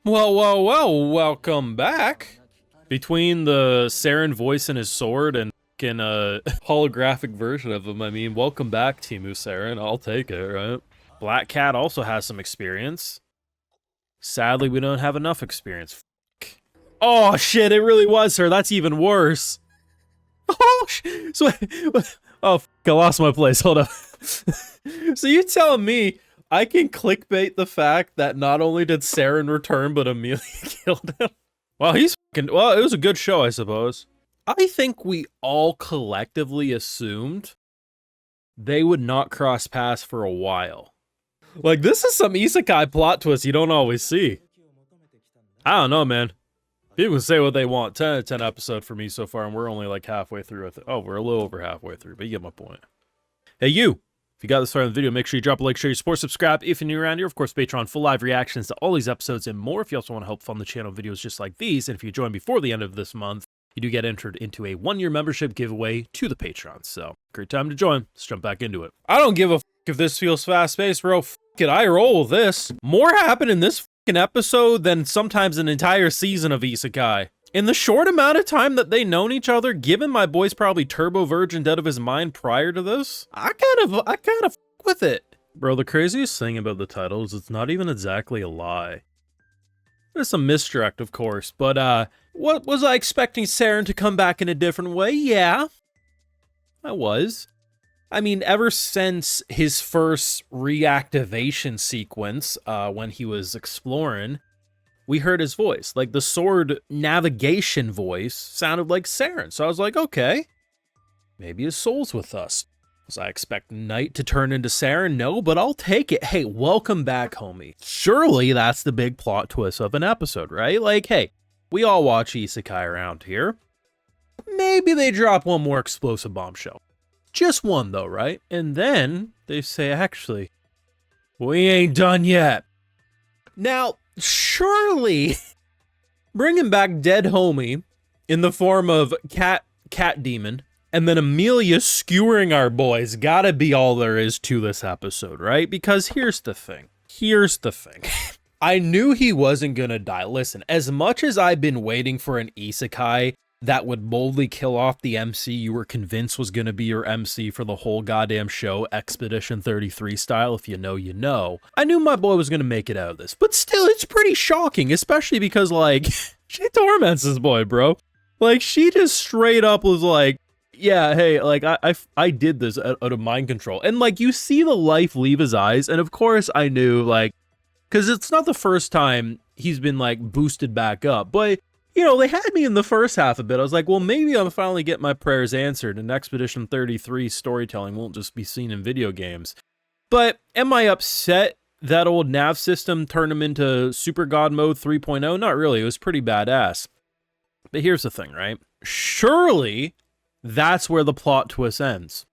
Well, welcome back. Between the Saren voice and his sword and a holographic version of him, I mean, welcome back, Timu Saren. I'll take it, right? Black Cat also has some experience. Sadly, we don't have enough experience. Oh, shit, it really was her. That's even worse. Oh, so, oh, I lost my place. Hold up. So you telling me I can clickbait the fact that not only did Saren return, but Amelia killed him? Well, well, it was a good show, I suppose. I think we all collectively assumed they would not cross paths for a while. Like, this is some Isekai plot twist you don't always see. I don't know, man. People can say what they want. 10 out of 10 episode for me so far, and we're only like halfway through. Oh, we're a little over halfway through, but you get my point. Hey, you! If you got this far in the video, make sure you drop a like, share your support, subscribe if you're new around here. Of course, Patreon, full live reactions to all these episodes and more. If you also want to help fund the channel, videos just like these, and if you join before the end of this month, you do get entered into a 1-year membership giveaway to the Patreon. So, great time to join. Let's jump back into it. I don't give a f if this feels fast-paced, bro. F it, I roll with this. More happened in this f***ing episode than sometimes an entire season of Isekai. In the short amount of time that they known each other, given my boy's probably turbo virgin dead of his mind prior to this, I kind of f with it. Bro, the craziest thing about the title is it's not even exactly a lie. There's some misdirect, of course, but what was I expecting Saren to come back in a different way? Yeah, I was. I mean, ever since his first reactivation sequence, when he was exploring, we heard his voice. Like, the sword navigation voice sounded like Saren. So I was like, okay, maybe his soul's with us. Was I expecting Knight to turn into Saren? No, but I'll take it. Hey, welcome back, homie. Surely that's the big plot twist of an episode, right? Like, hey, we all watch Isekai around here. Maybe they drop one more explosive bombshell. Just one, though, right? And then they say, actually, we ain't done yet. Now, surely bringing back dead homie in the form of cat demon and then Amelia skewering our boys gotta be all there is to this episode, right? Because here's the thing. I knew he wasn't gonna die. Listen, as much as I've been waiting for an Isekai that would boldly kill off the MC you were convinced was gonna be your MC for the whole goddamn show, Expedition 33 style, if you know, you know, I knew my boy was gonna make it out of this. But still, it's pretty shocking, especially because, like, she torments this boy, bro. Like, she just straight up was like, yeah, hey, like, I did this out of mind control. And, like, you see the life leave his eyes, and of course I knew, like, because it's not the first time he's been, like, boosted back up, but, you know, they had me in the first half a bit. I was like, well, maybe I'm finally getting my prayers answered, and Expedition 33 storytelling won't just be seen in video games. But am I upset that old nav system turned him into Super God Mode 3.0? Not really, it was pretty badass. But here's the thing, right? Surely that's where the plot twist ends.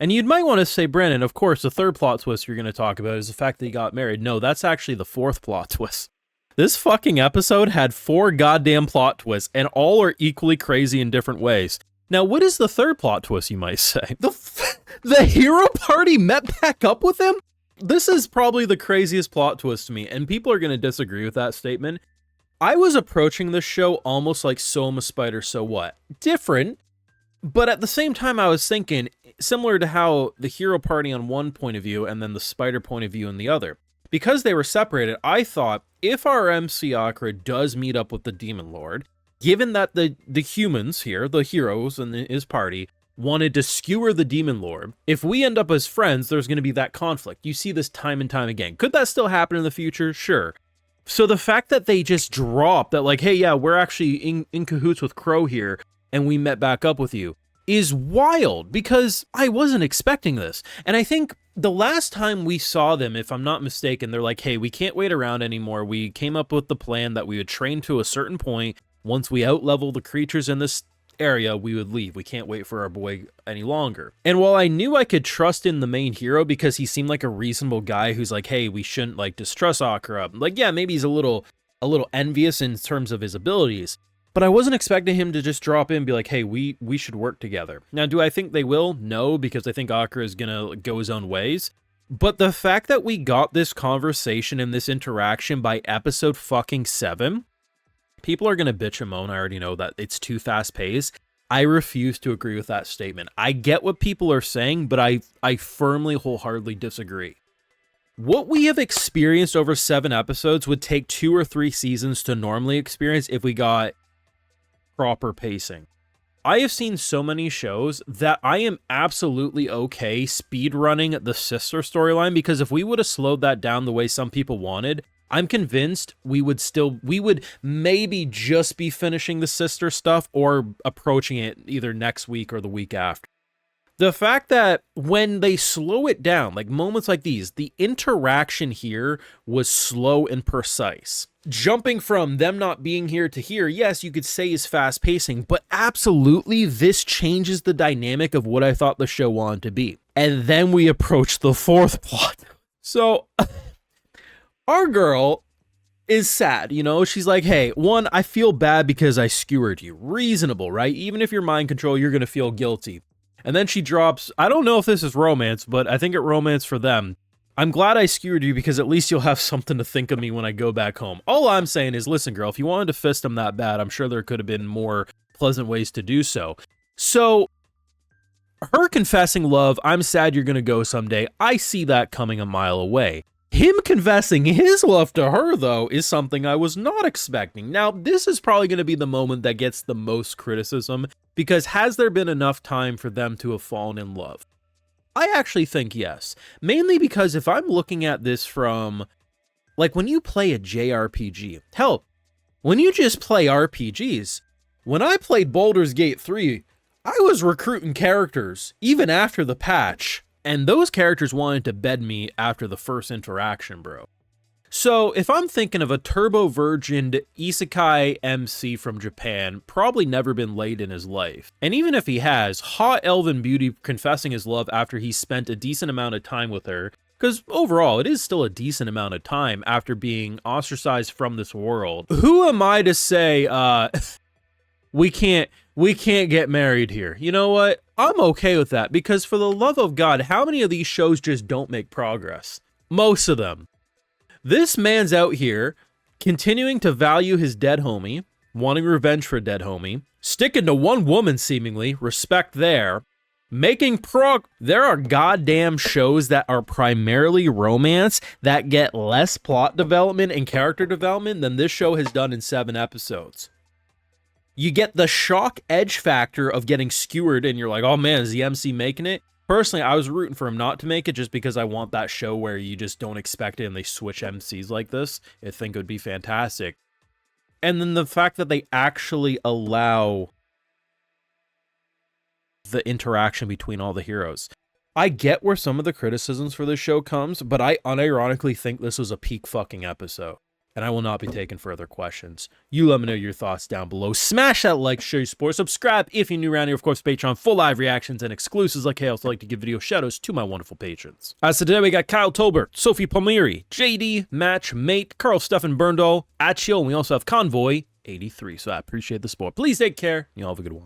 And you might want to say, Brandon, of course, the third plot twist you're going to talk about is the fact that he got married. No, that's actually the fourth plot twist. This fucking episode had 4 goddamn plot twists, and all are equally crazy in different ways. Now, what is the third plot twist, you might say? The hero party met back up with him? This is probably the craziest plot twist to me, and people are going to disagree with that statement. I was approaching this show almost like Soma Spider So What? Different. But at the same time, I was thinking, similar to how the hero party on one point of view and then the spider point of view on the other. Because they were separated, I thought, if our MC Akira does meet up with the Demon Lord, given that the humans here, the heroes and his party, wanted to skewer the Demon Lord, if we end up as friends, there's going to be that conflict. You see this time and time again. Could that still happen in the future? Sure. So the fact that they just dropped that, like, hey, yeah, we're actually in cahoots with Crow here, and we met back up with you, is wild, because I wasn't expecting this. And I think the last time we saw them, if I'm not mistaken, they're like, hey, we can't wait around anymore. We came up with the plan that we would train to a certain point. Once we outlevel the creatures in this area, we would leave. We can't wait for our boy any longer. And while I knew I could trust in the main hero because he seemed like a reasonable guy who's like, hey, we shouldn't, like, distrust Akira. Like, yeah, maybe he's a little envious in terms of his abilities. But I wasn't expecting him to just drop in and be like, hey, we should work together. Now, do I think they will? No, because I think Akira is going to go his own ways. But the fact that we got this conversation and this interaction by episode fucking 7, people are going to bitch and moan. I already know that it's too fast paced. I refuse to agree with that statement. I get what people are saying, but I firmly, wholeheartedly disagree. What we have experienced over 7 episodes would take 2 or 3 seasons to normally experience if we got proper pacing. I have seen so many shows that I am absolutely okay speedrunning the sister storyline, because if we would have slowed that down the way some people wanted, I'm convinced we would maybe just be finishing the sister stuff or approaching it either next week or the week after. The fact that when they slow it down, like moments like these, the interaction here was slow and precise. Jumping from them not being here to here, yes, you could say is fast pacing, but absolutely this changes the dynamic of what I thought the show wanted to be. And then we approach the 4th plot. So our girl is sad, you know? She's like, hey, one, I feel bad because I skewered you. Reasonable, right? Even if you're mind control, you're going to feel guilty. And then she drops, I don't know if this is romance, but I think it's romance for them. I'm glad I skewered you because at least you'll have something to think of me when I go back home. All I'm saying is, listen, girl, if you wanted to fist him that bad, I'm sure there could have been more pleasant ways to do so. So, her confessing love, I'm sad you're going to go someday, I see that coming a mile away. Him confessing his love to her, though, is something I was not expecting. Now, this is probably going to be the moment that gets the most criticism, because has there been enough time for them to have fallen in love? I actually think yes. Mainly because if I'm looking at this from, like, when you play a JRPG, hell, when you just play RPGs, when I played Baldur's Gate 3, I was recruiting characters, even after the patch. And those characters wanted to bed me after the first interaction, bro. So if I'm thinking of a turbo-virgined Isekai MC from Japan, probably never been laid in his life. And even if he has, hot elven beauty confessing his love after he spent a decent amount of time with her, because overall, it is still a decent amount of time after being ostracized from this world. Who am I to say, we can't get married here? You know what? I'm okay with that, because for the love of God, how many of these shows just don't make progress? Most of them. This man's out here continuing to value his dead homie, wanting revenge for a dead homie, sticking to one woman seemingly, respect there, making There are goddamn shows that are primarily romance that get less plot development and character development than this show has done in 7 episodes. You get the shock edge factor of getting skewered and you're like, oh man, is the MC making it? Personally, I was rooting for him not to make it just because I want that show where you just don't expect it and they switch MCs like this. I think it would be fantastic. And then the fact that they actually allow the interaction between all the heroes. I get where some of the criticisms for this show comes, but I unironically think this was a peak fucking episode. And I will not be taking further questions. You let me know your thoughts down below. Smash that like, share your support, subscribe if you're new around here. Of course, Patreon, full live reactions and exclusives like I also like to give video shoutouts to my wonderful patrons. As of today, we got Kyle Tolbert, Sophie Palmieri, JD, Match, Mate, Carl Stefan Berndal, Achio, and we also have Convoy 83. So I appreciate the support. Please take care. You all have a good one.